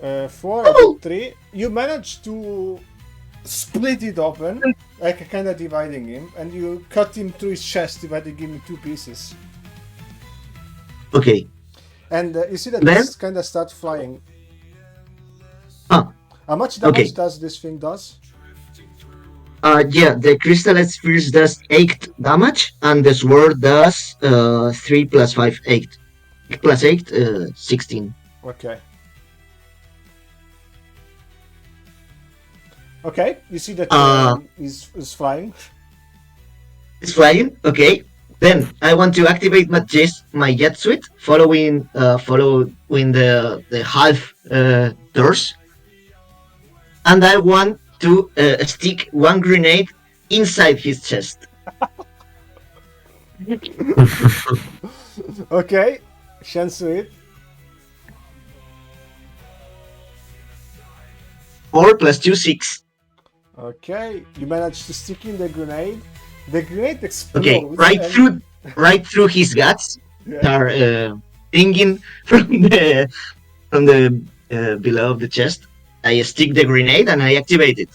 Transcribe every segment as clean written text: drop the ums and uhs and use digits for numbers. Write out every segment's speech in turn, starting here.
4, I did 3. You managed to split it open, like kind of dividing him, and you cut him through his chest, dividing him in 2 pieces. Okay. And you see that Then? this kind of starts flying. Ah, How much damage okay. does this thing does? Yeah, the crystal spheres does 8 damage, and the sword does 3 plus 5, 8. Plus 8, 16. Okay. Okay, you see that is flying. It's flying. Okay. Then I want to activate my jet suite, following the half doors, and I want to stick one grenade inside his chest. Okay, chance it. 4 plus 2, 6. Okay, you managed to stick in the grenade. The grenade explodes. Okay, right through his guts. Yeah. Are stinging from the below of the chest. I stick the grenade and I activate it.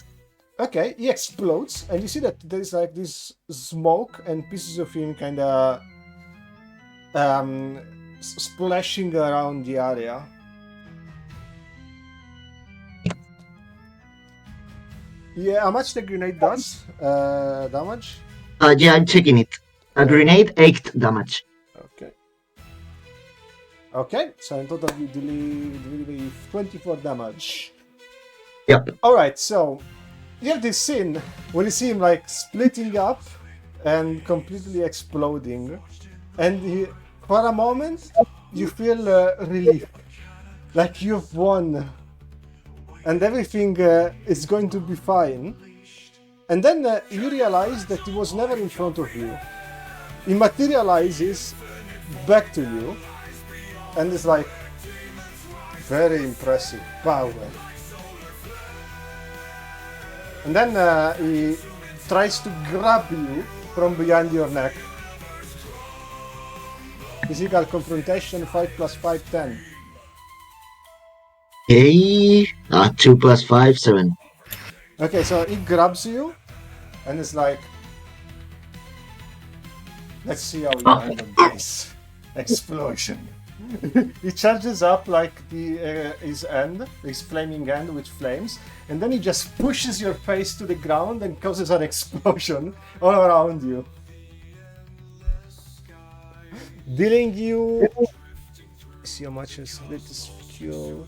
Okay, he explodes, and you see that there's like this smoke and pieces of him kind of splashing around the area. Yeah, how much the grenade does damage? Yeah, I'm checking it. A grenade 8 damage. Okay. Okay, so in total you deal 24 damage. Yep. Alright, so you have this scene when you see him like splitting up and completely exploding, and for a moment you feel relief, like you've won and everything is going to be fine. And then you realize that he was never in front of you. He materializes back to you and is like, very impressive power. And then he tries to grab you from behind your neck. Physical confrontation, 5 plus 5, 10. Okay. 2 plus 5, 7. Okay, so he grabs you and is like, let's see how you handle this explosion. He charges up like his flaming hand with flames, and then he just pushes your face to the ground and causes an explosion all around you. Dealing you... see how much is latest skill.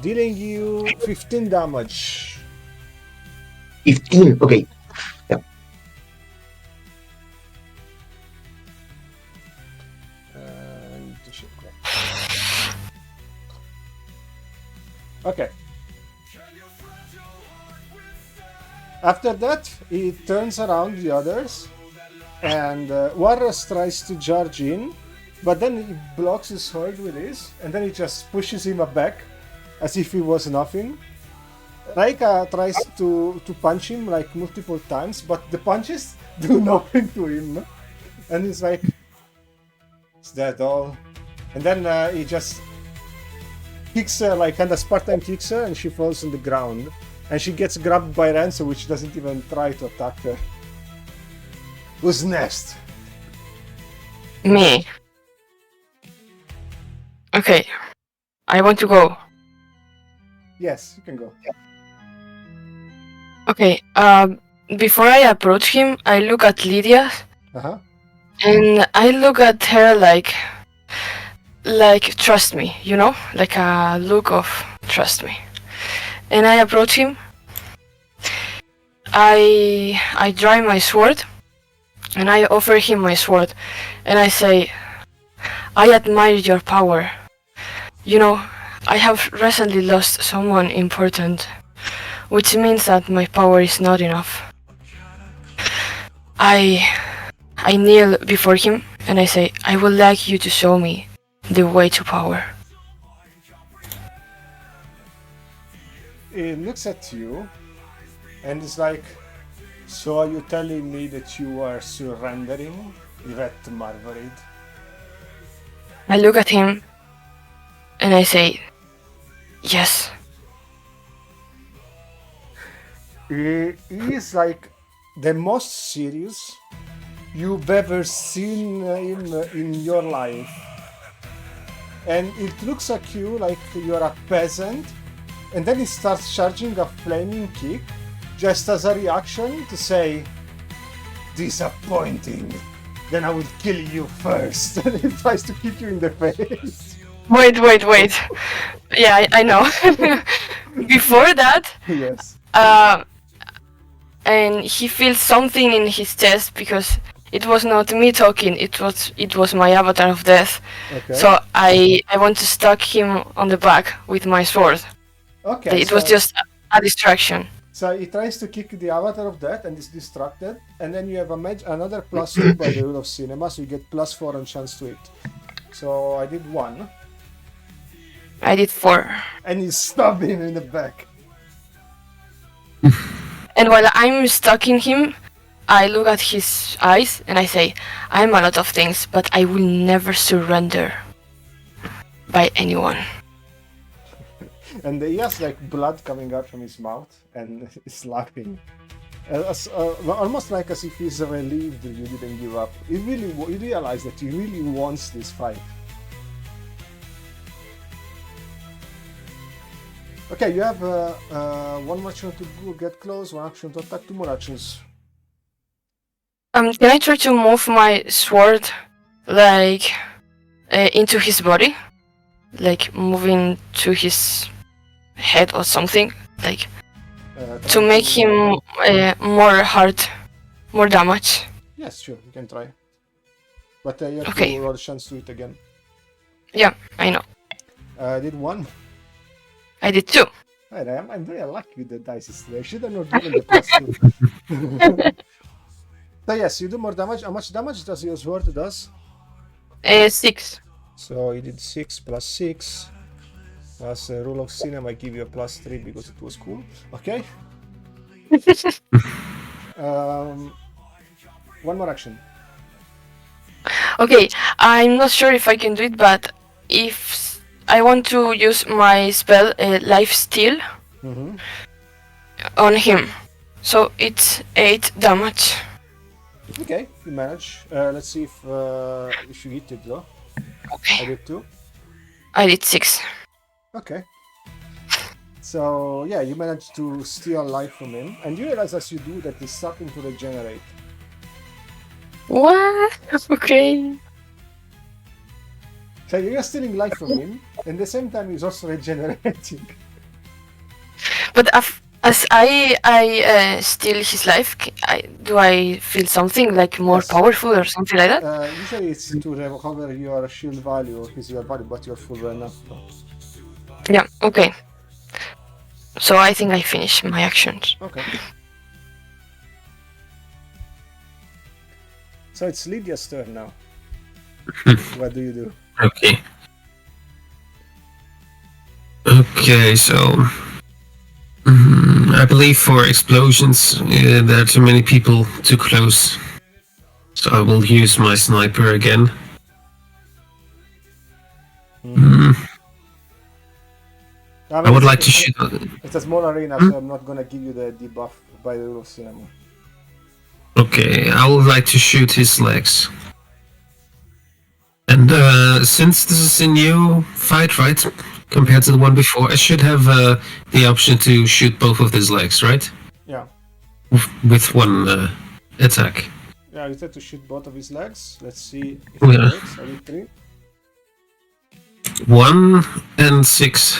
Dealing you 15 damage. 15, okay. Yep. Okay. After that, he turns around the others, and Warros tries to charge in, but then he blocks his sword with his, and then he just pushes him back, as if he was nothing. Raika tries to punch him like multiple times, but the punches do nothing to him, and he's like, "Is that all?" And then he just kicks her, like kind of Spartan kicks her, and she falls on the ground. And she gets grabbed by Ranso, which doesn't even try to attack her. Who's next? Me. Okay. I want to go. Yes, you can go. Okay. Before I approach him, I look at Lydia. Uh-huh. And I look at her like trust me, you know? Like a look of trust me. And I approach him. I draw my sword, and I offer him my sword, and I say, I admire your power. You know, I have recently lost someone important, which means that my power is not enough. I kneel before him, and I say, I would like you to show me the way to power. He looks at you and is like, so are you telling me that you are surrendering, Yvette Marguerite? I look at him and I say, Yes. He is like the most serious you've ever seen him in your life. And it looks at you like you're a peasant, and then he starts charging a flaming kick just as a reaction to say, disappointing. Then I will kill you first. And he tries to kick you in the face. Wait. Yeah, I know. Before that, Yes. and he feels something in his chest because it was not me talking. It was my avatar of death. Okay. So I want to stab him on the back with my sword. Okay. It was just a distraction. So he tries to kick the avatar of death and is distracted, and then you have another +2 by the rule of cinema, so you get +4 on chance to hit. So I did 1. I did 4. And you stab him in the back. And while I'm stalking him, I look at his eyes and I say, I'm a lot of things, but I will never surrender by anyone. And he has like blood coming out from his mouth and he's laughing. Almost like as if he's relieved that you didn't give up. He realized that he really wants this fight. Okay, you have one more action to get close, one action to attack, 2 more actions. Can I try to move my sword, like, into his body? Like, moving to his head or something? Like, to make him more damage? Yes, sure, you can try. But you have Okay. to roll a chance to it again. Yeah, I know. I did 1. I did 2. I'm very lucky with the dice today. I should have not given the +2. So yes, you do more damage. How much damage does your sword does? 6. So you did 6 plus 6. As a rule of cinema, I give you a +3 because it was cool. Okay. One more action. Okay, I'm not sure if I can do it, but if I want to use my spell, Life Steal, on him. So it's 8 damage. Okay, you manage. Let's see if you hit it though. Okay. I did 2. I did 6. Okay. So yeah, you managed to steal life from him, and you realize as you do that he's starting to regenerate. What? Okay. So you're stealing life from him, and at the same time he's also regenerating. But as I steal his life, do I feel something like more Yes. powerful or something like that? Usually it's to recover your shield value or his value, but you're full right now. Yeah, okay. So I think I finished my actions. Okay. So it's Lydia's turn now. What do you do? Okay. Okay, so I believe for explosions there are too many people too close, so I will use my sniper again. I would like to shoot. It's a small arena, so I'm not gonna give you the debuff by the rule of cinema. Okay, I would like to shoot his legs. And since this is a new fight, right, compared to the one before, I should have the option to shoot both of his legs, right? Yeah. With one attack. Yeah, you said to shoot both of his legs. Let's see if Yeah. it works. I need 3. 1 and 6.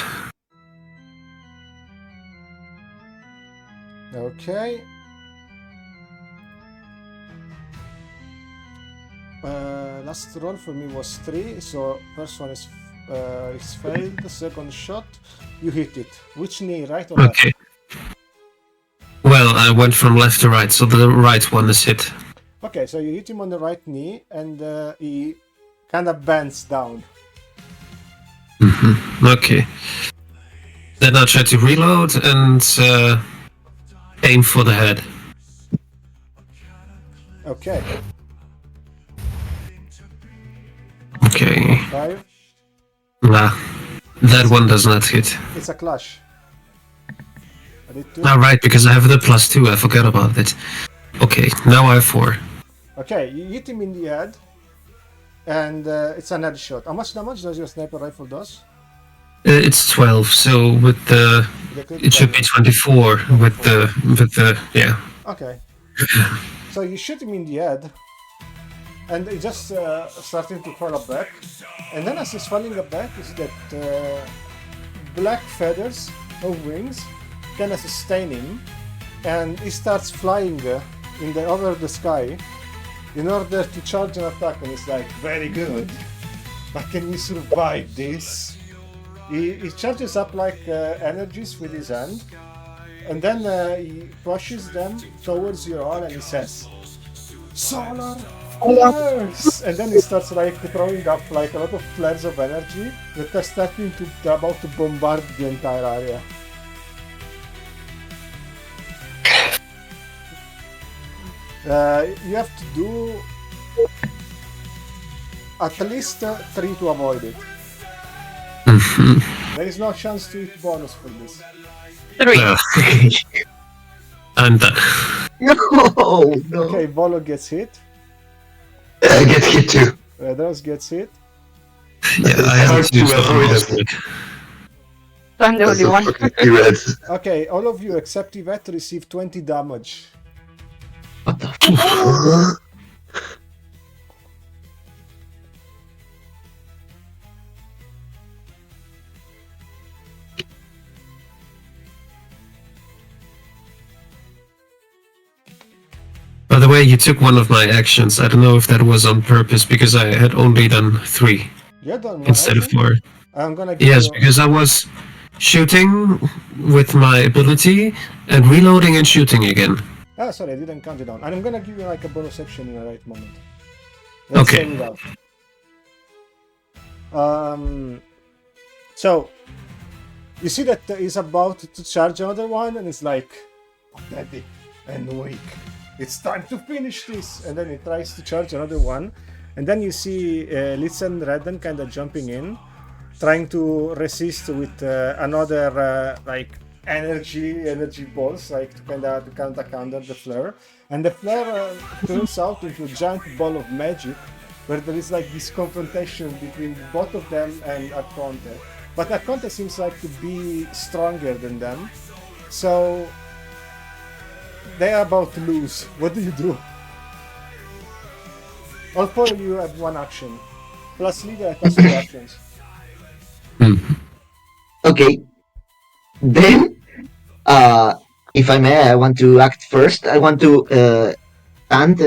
Okay. Last roll for me was 3, so first one is failed. The second shot, you hit it. Which knee, right or left? Okay. Well, I went from left to right, so the right one is hit. Okay, so you hit him on the right knee, and he kind of bends down. Okay. Then I'll try to reload and aim for the head. Okay. Okay. 5. Nah. That one does not hit. It's a clash. I did 2. Right, because I have the +2. I forgot about it. Okay, now I have 4. Okay, you hit him in the head, and it's an headshot. How much damage does your sniper rifle does? It's 12, so with the it should be 24 with the yeah. Okay. So you shoot him in the head, and he just starting to fall back. And then as he's falling back, you see that black feathers of wings kind of sustain him, and he starts flying over the sky in order to charge an attack. And it's like, very good, but can you survive this? He charges up like energies with his hand, and then he pushes them towards your all, and he says, "Solar flares!" And then he starts like throwing up like a lot of flares of energy that are starting to about to bombard the entire area. You have to do at least 3 to avoid it. There is no chance to hit bonus for this. 3. I'm done. No. Okay, Volo gets hit. I get hit too. Rose gets hit. Yeah, I hard have to to avoid avoid it. it. I'm the That's only a one. fucking T-Rex. Okay, all of you except Yvette receive 20 damage. What the fuck? By the way, you took one of my actions. I don't know if that was on purpose because I had only done 3 You're done one instead of action? 4. I'm gonna give Yes, you... because I was shooting with my ability and reloading and shooting again. Ah, sorry, I didn't count it down. And I'm gonna give you like a bonus action in the right moment. Okay. Save it out. So, you see that he's about to charge another one, and it's like, pathetic and weak. It's time to finish this! And then he tries to charge another one. And then you see Litz and Redden kind of jumping in, trying to resist with another like energy balls, like to kind of counter the flare. And the flare turns out into a giant ball of magic, where there is like this confrontation between both of them and Arconte. But Arconte seems like to be stronger than them, so they are about to lose. What do you do? All 4 of you have 1 action, plus leader has 2 actions. Okay. Then, if I may, I want to act first. I want to stand.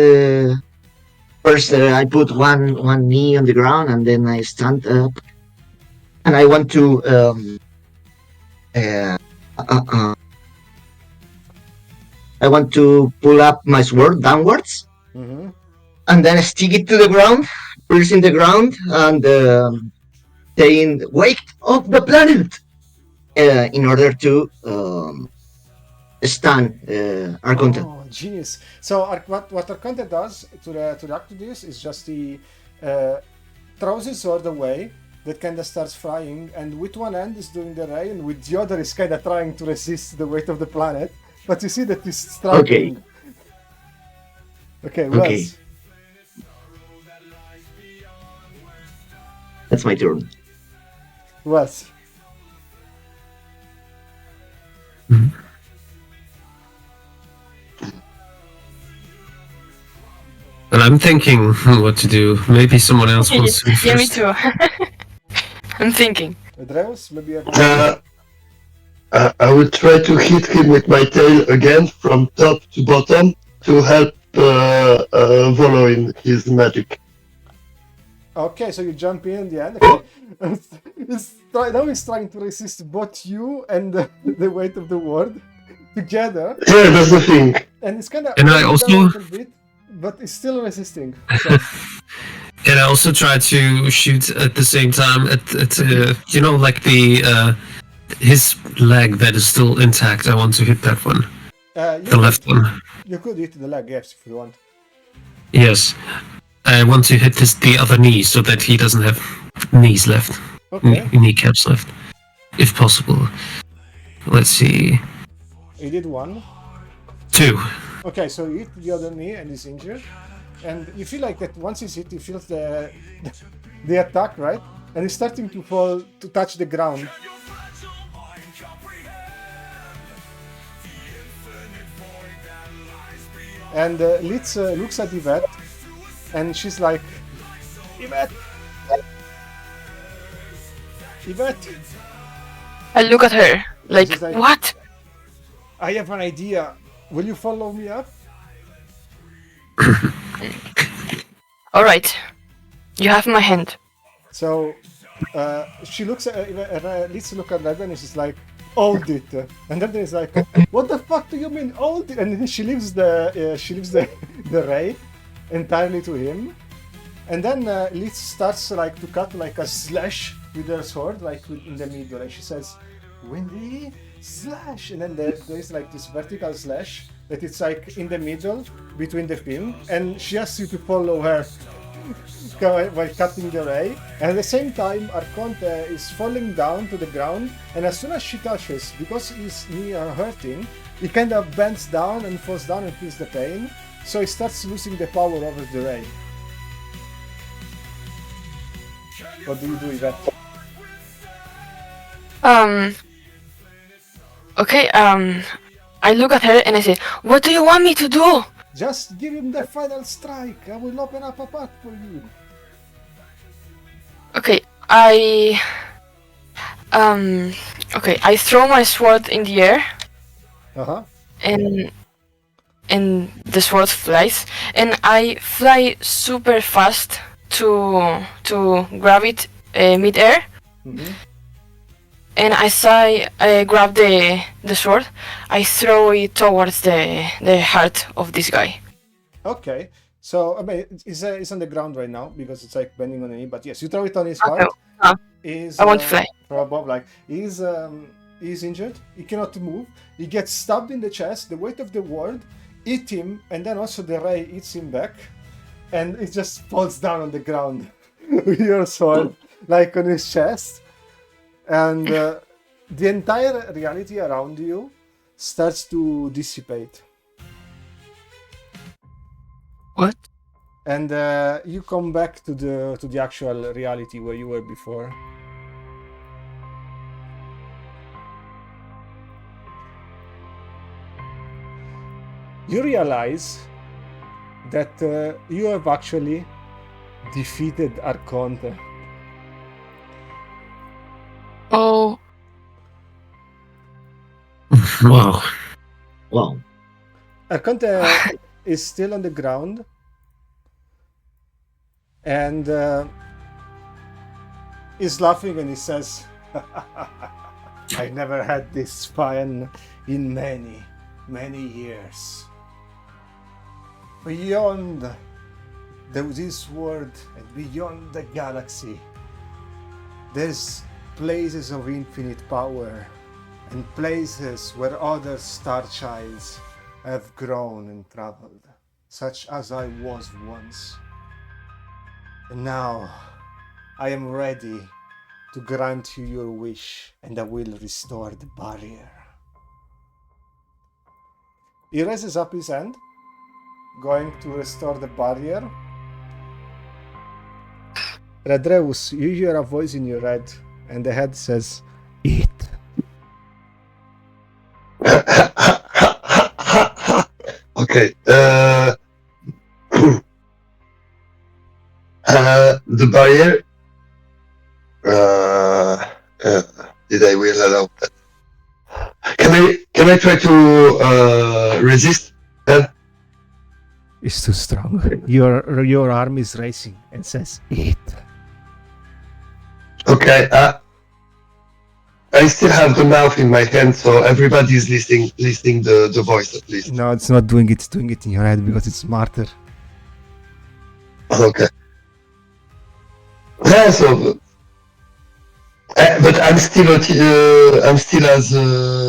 First, I put one knee on the ground, and then I stand up, and I want to I want to pull up my sword downwards, Mm-hmm. and then stick it to the ground, piercing the ground, and saying, "Wake up the planet!" In order to stun Arconte. Oh, genius! So what Arconte does to react to this is just he throws his sword away. That kind of starts flying, and with one hand is doing the ray, and with the other is kind of trying to resist the weight of the planet. But you see that he's struggling. Okay, Wes. Okay. That's my turn. Wes. And I'm thinking what to do. Maybe someone else wants to. Yeah, me first. too. I'm thinking. Dreus, maybe you have... I will try to hit him with my tail again from top to bottom to help Volo in his magic. Okay, so you jump in the end. Okay. Now he's trying to resist both you and the weight of the world together. Yeah, that's the thing. And it's kind of And I also- a little bit, but it's still resisting. So, And I also try to shoot at the same time at you know, like the his leg that is still intact. I want to hit that one, the left one. You could hit the leg, yes, if you want. Yes, I want to hit the other knee so that he doesn't have knees left, Okay. kneecaps left. if possible. Let's see. He did 1. 2. Okay, so he hit the other knee and he's injured. And you feel like that once he's hit, he feels the attack, right? And he's starting to fall, to touch the ground. And Litz looks at Yvette, and she's like, Yvette! Yvette! I look at her, like, She's like, what? I have an idea. Will you follow me up? Alright, you have my hand. So she looks at Litz look at that and she's like, hold it. And then he's like, what the fuck do you mean hold it? And then she leaves the ray entirely to him. And then Litz starts like to cut like a slash with her sword, like in the middle, and she says, Windy slash, and then there's like this vertical slash that it's like in the middle between the pin, and she asks you to follow her while cutting the ray. And at the same time, Arconte is falling down to the ground, and as soon as she touches, because his knee are hurting, he kind of bends down and falls down and feels the pain, so he starts losing the power over the ray. What do you do with that? Okay, I look at her and I say, what do you want me to do? Just give him the final strike. I will open up a path for you. Okay, I throw my sword in the air, and the sword flies, and I fly super fast to grab it mid-air. Mm-hmm. And as I grab the sword, I throw it towards the heart of this guy. Okay, so I mean, it's on the ground right now because it's like bending on the knee. But yes, you throw it on his heart. No. Is I won't fly. Bob, like he's injured. He cannot move. He gets stabbed in the chest. The weight of the world hit him, and then also the ray hits him back, and it just falls down on the ground with your sword, like on his chest. And the entire reality around you starts to dissipate. What? And you come back to the actual reality where you were before. You realize that you have actually defeated Arconte. Oh. Wow. Wow. Arconte is still on the ground, and he's laughing and he says, I never had this fun in many, many years. Beyond this world and beyond the galaxy, there's places of infinite power and places where other star childs have grown and traveled, such as I was once. And now I am ready to grant you your wish, and I will restore the barrier. He raises up his hand, going to restore the barrier. Radreus, you hear a voice in your head, and the head says, Eat. Okay. The barrier. Did I will allow that? Can I try to resist? It's too strong. Your arm is racing and says, Eat. Okay. I still have the mouth in my hand, so everybody's listening the voice at least. No, it's not doing it. It's doing it in your head because it's smarter. Okay. Yeah, so, but I'm still as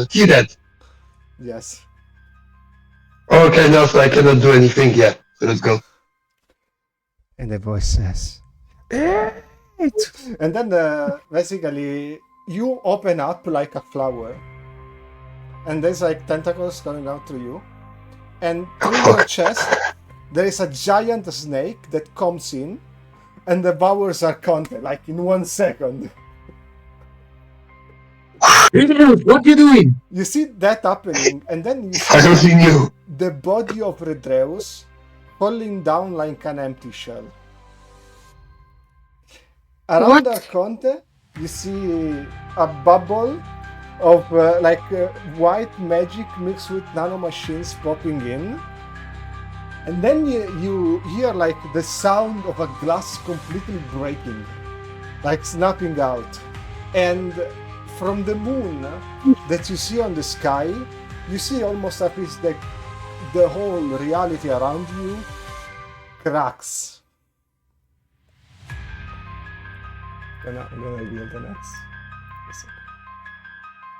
T-Red. Yes. Okay, no, so I cannot do anything. Yeah, so let's go. And the voice says, Eat. And then basically you open up like a flower, and there's like tentacles coming out through you, and through your chest there is a giant snake that comes in and devours Arconte like in 1 second. What you doing? You see that happening, and then you I don't see think you. the body of Redreus falling down like an empty shell. Around What? Arconte, you see a bubble of white magic mixed with nanomachines popping in. And then you hear like the sound of a glass completely breaking, like snapping out. And from the moon that you see on the sky, you see almost at least like the whole reality around you cracks. I'm gonna reveal the next.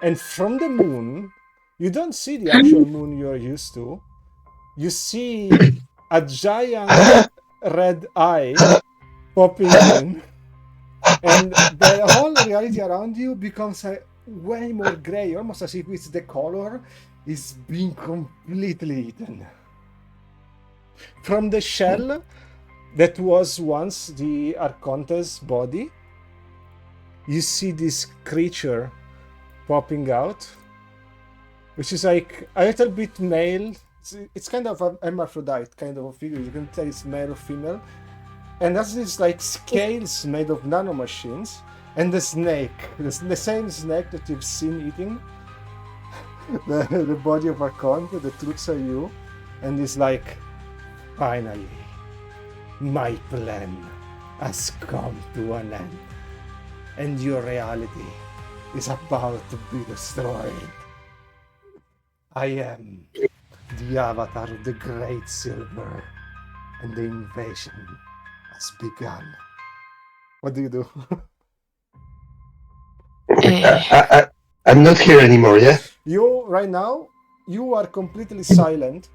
And from the moon, you don't see the actual moon you're used to. You see a giant red eye popping in, and the whole reality around you becomes way more gray, almost as if it's the color is being completely eaten. From the shell that was once the Arconte's body, you see this creature popping out, which is like a little bit male. It's kind of an hermaphrodite kind of a figure. You can tell it's male or female. And that's this like scales made of nanomachines. And the snake, the same snake that you've seen eating the body of Arconte, that looks at you and is like, finally, my plan has come to an end. And your reality is about to be destroyed. I am the avatar of the Great Silver, and the invasion has begun. What do you do? I'm not here anymore, yeah? You, right now, you are completely silent,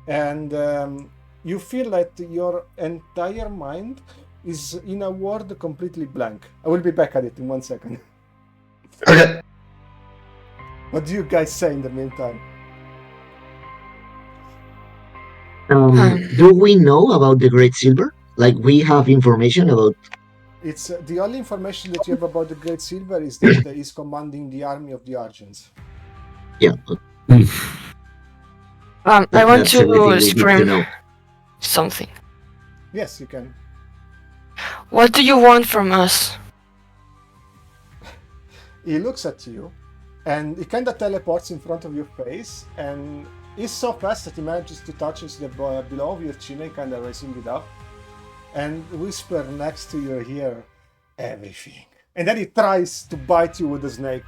and you feel that your entire mind is in a world completely blank. I will be back at it in 1 second. Okay. What do you guys say in the meantime? Do we know about the Great Silver? Like, we have information about... It's the only information that you have about the Great Silver is that he's commanding the army of the Argents. Yeah. I want That's everything we to need to scream know. something. Yes, you can. What do you want from us? He looks at you, and he kind of teleports in front of your face, and he's so fast that he manages to touch the below of your chin, kind of raising it up, and whisper next to your ear, everything. And then he tries to bite you with the snake.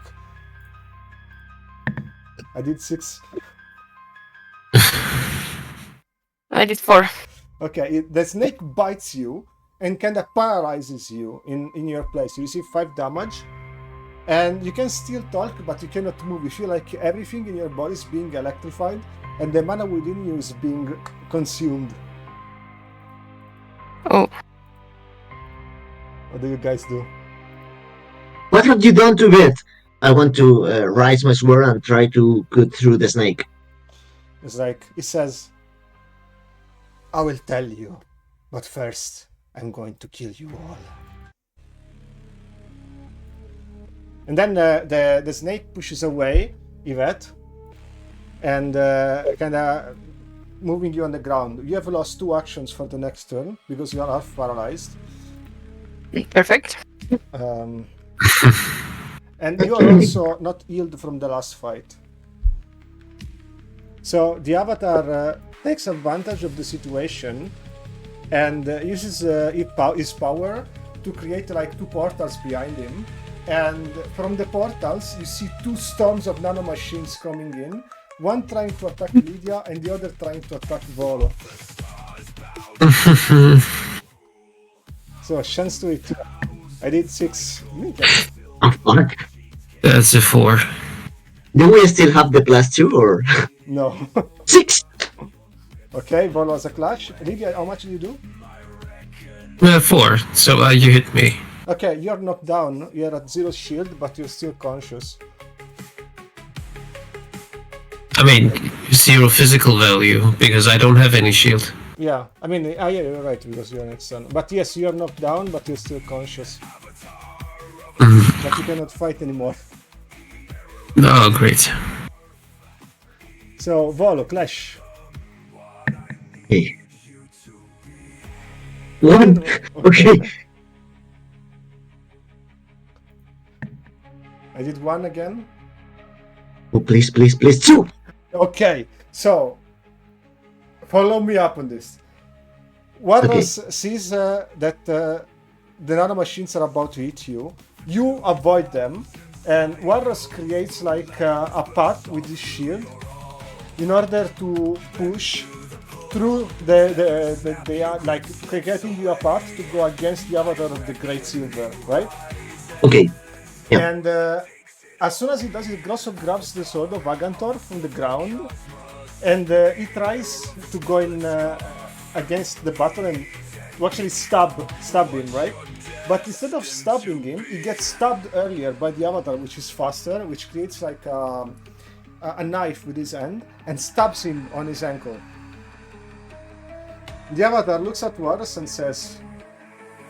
I did 6. I did 4. Okay, the snake bites you and kind of paralyzes you in your place. You receive 5 damage, and you can still talk, but you cannot move. You feel like everything in your body is being electrified, and the mana within you is being consumed. Oh. What do you guys do? What have you done to it? I want to raise my sword and try to cut through the snake. It's like, he says, I will tell you, but first, I'm going to kill you all. And then the snake pushes away Yvette, and kind of moving you on the ground. You have lost 2 actions for the next turn, because you are half paralyzed. Perfect. And you are also not healed from the last fight. So the avatar takes advantage of the situation and uses his power to create like 2 portals behind him. And from the portals, you see 2 storms of nanomachines coming in. One trying to attack Lydia and the other trying to attack Volo. So, chance to it. I did 6. Oh, fuck. That's a 4. Do we still have the +2 or? No. 6! Okay, Volo has a clash. Lydia, how much did you do? 4. So you hit me. Okay, you're knocked down. You're at 0 shield, but you're still conscious. I mean, 0 physical value because I don't have any shield. Yeah, I mean, yeah, you're right because you're an external. But yes, you're knocked down, but you're still conscious. But you cannot fight anymore. Oh, great. So, Volo, Clash. Okay. One. Okay. I did 1 again. Oh, please, please, please. 2. Okay, so follow me up on this. Warros sees that the nanomachines are about to hit you. You avoid them, and Warros creates like a path with his shield in order to push through the like creating you a path to go against the avatar of the Great Silver, right? Okay. Yeah. And as soon as he does it, Grosso grabs the sword of Agantor from the ground, and he tries to go in against the battle and to actually stab him, right? But instead of stabbing him, he gets stabbed earlier by the avatar, which is faster, which creates like a knife with his hand and stabs him on his ankle. The avatar looks at Warros and says,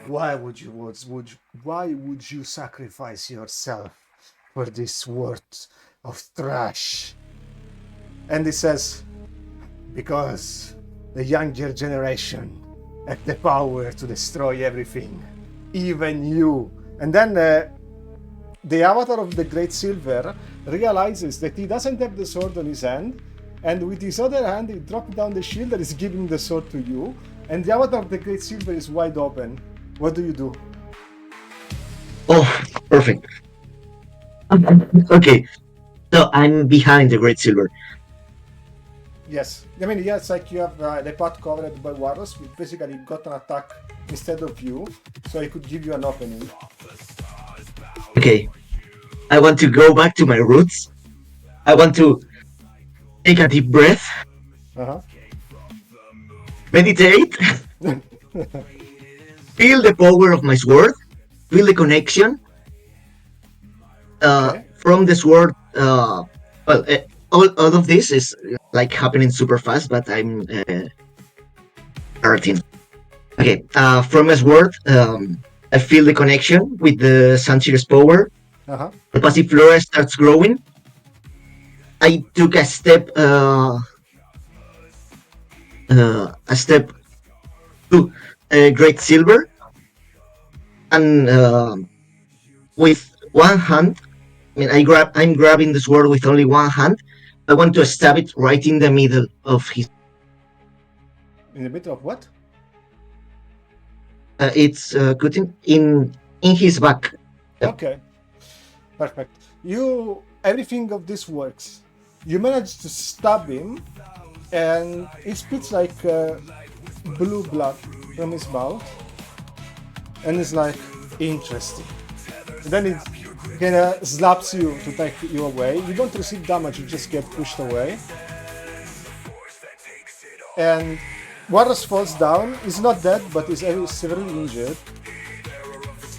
why would you sacrifice yourself for this worth of trash? And he says, because the younger generation have the power to destroy everything, even you. And then the avatar of the Great Silver realizes that he doesn't have the sword on his hand, and with his other hand he drops down the shield that is giving the sword to you, and the avatar of the Great Silver is wide open. What do you do? Oh, perfect. Okay. So I'm behind the Great Silver. Yes. I mean, yeah, it's like you have the path covered by Warros, which basically got an attack instead of you, so he could give you an opening. Okay. I want to go back to my roots. I want to take a deep breath. Meditate. Feel the power of my sword. Feel the connection. From the sword. All of this is like happening super fast, but I'm starting. Okay. From a sword, I feel the connection with the Sanchir's power. The passive flora starts growing. I took a step to Great Silver, and with one hand, I mean, I'm grabbing the sword with only one hand. I want to stab it right in the middle of his. In the middle of what? It's cutting in his back. Okay, perfect. Everything of this works. You manage to stab him, and it spits like blue blood from his mouth, and it's like interesting. And then it kind of slaps you to take you away. You don't receive damage; you just get pushed away. And Warros falls down. He's not dead, but he's severely injured.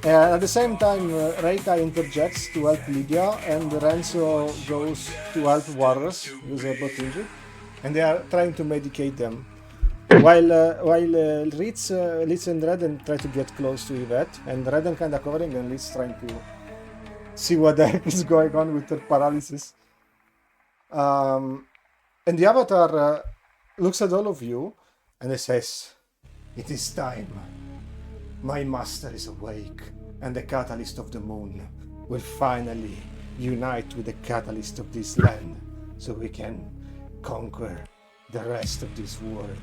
And at the same time, Reika interjects to help Lydia, and Renzo goes to help Warros, who's both injured, and they are trying to medicate them. While Ritz and Redden try to get close to Yvette, and Redden kind of covering, and Ritz trying to see what the heck is going on with her paralysis. And the Avatar looks at all of you, and he says, "It is time. My master is awake, and the catalyst of the moon will finally unite with the catalyst of this land, so we can conquer the rest of this world."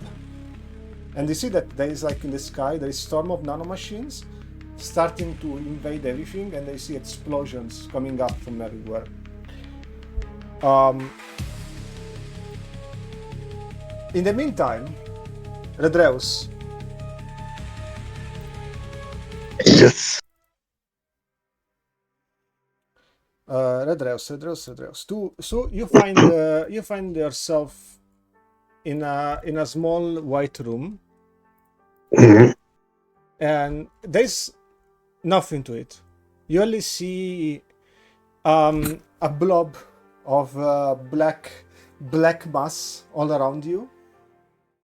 And you see that there is, like, in the sky, there is storm of nanomachines starting to invade everything, and they see explosions coming up from everywhere. In the meantime, Redreus. Yes. Redreus. So you find yourself in a small white room, Mhm. and there's Nothing to it. You only see a blob of black mass all around you.